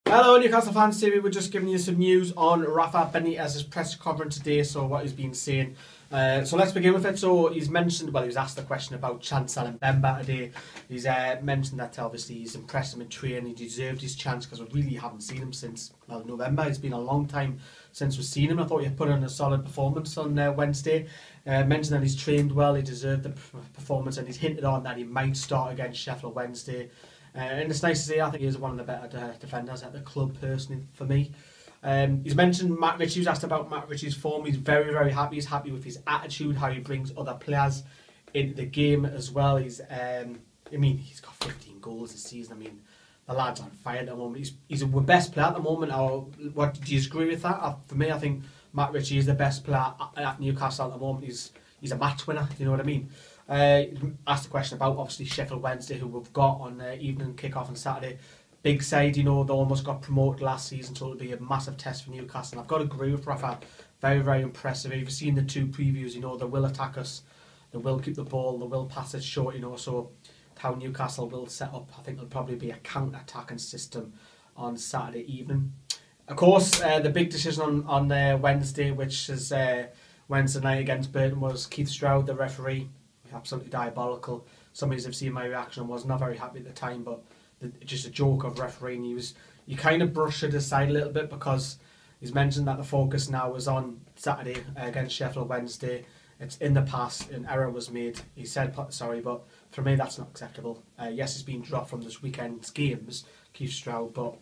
Hello Newcastle fans, TV. We're just giving you some news on Rafa Benitez's press conference today, so what he's been saying. So let's begin with it. So he's mentioned, well, he was asked a question about Chancel and Bemba today. He's mentioned that obviously he's impressed him in training, he deserved his chance because we really haven't seen him since, well, November. It's been a long time since we've seen him. I thought he put in a solid performance on Wednesday. Mentioned that he's trained well, he deserved the performance, and he's hinted on that he might start against Sheffield Wednesday. And it's nice to see. I think he's one of the better defenders at the club, personally, for me. He's mentioned Matt Ritchie. He was asked about Matt Ritchie's form. He's very, very happy. He's happy with his attitude, how he brings other players into the game as well. He's got 15 goals this season. I mean, the lad's on fire at the moment. He's the best player at the moment. What do you agree with that? For me, I think Matt Ritchie is the best player at Newcastle at the moment. He's a match winner. You know what I mean? Asked a question about obviously Sheffield Wednesday, who we've got on evening kick-off on Saturday. Big side, you know, they almost got promoted last season, so it'll be a massive test for Newcastle. And I've got to agree with Rafa, very, very impressive. If you've seen the two previews, you know, they will attack us, they will keep the ball, they will pass it short, you know, so how Newcastle will set up, I think it'll probably be a counter-attacking system on Saturday evening. Of course, the big decision on Wednesday, which is Wednesday night against Burton, was Keith Stroud, the referee. Absolutely diabolical. Some of you have seen my reaction. I was not very happy at the time, but just a joke of refereeing. You kind of brush it aside a little bit because he's mentioned that the focus now is on Saturday against Sheffield Wednesday. It's in the past, an error was made. He said sorry, but for me that's not acceptable. Yes, he's been dropped from this weekend's games, Keith Stroud, but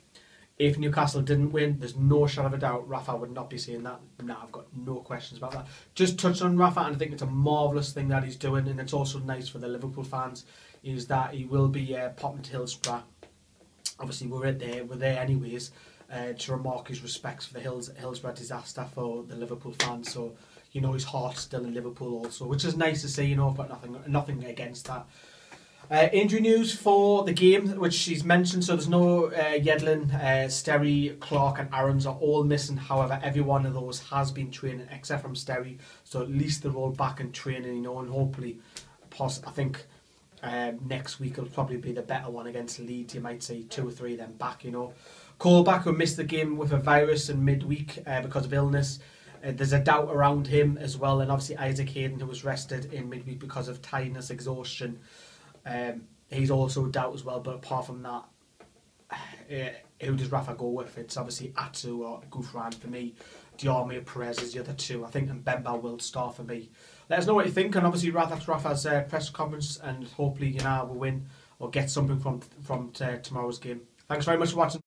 if Newcastle didn't win, there's no shot of a doubt Rafa would not be saying that. Nah, I've got no questions about that. Just touch on Rafa, and I think it's a marvellous thing that he's doing, and it's also nice for the Liverpool fans, is that he will be popping to Hillsborough. Obviously, we're there anyways, to remark his respects for the Hillsborough disaster for the Liverpool fans. So, you know, his heart's still in Liverpool also, which is nice to see. You know, I've got nothing against that. Injury news for the game, which she's mentioned. So there's no Yedlin, Sterry, Clark and Aarons are all missing. However, every one of those has been training except from Sterry. So at least they're all back in training, you know, and hopefully, I think next week will probably be the better one against Leeds. You might see 2 or 3 of them back, you know. Colback, who missed the game with a virus in midweek because of illness. There's a doubt around him as well. And obviously Isaac Hayden, who was rested in midweek because of tiredness, exhaustion. He's also a doubt as well, but apart from that, who does Rafa go with? It's obviously Atsu or Gouffran for me. Diarmi or Perez is the other two. I think Mbemba will start for me. Let us know what you think, and obviously that's Rafa's press conference, and hopefully, you know, we'll win or get something from tomorrow's game. Thanks very much for watching.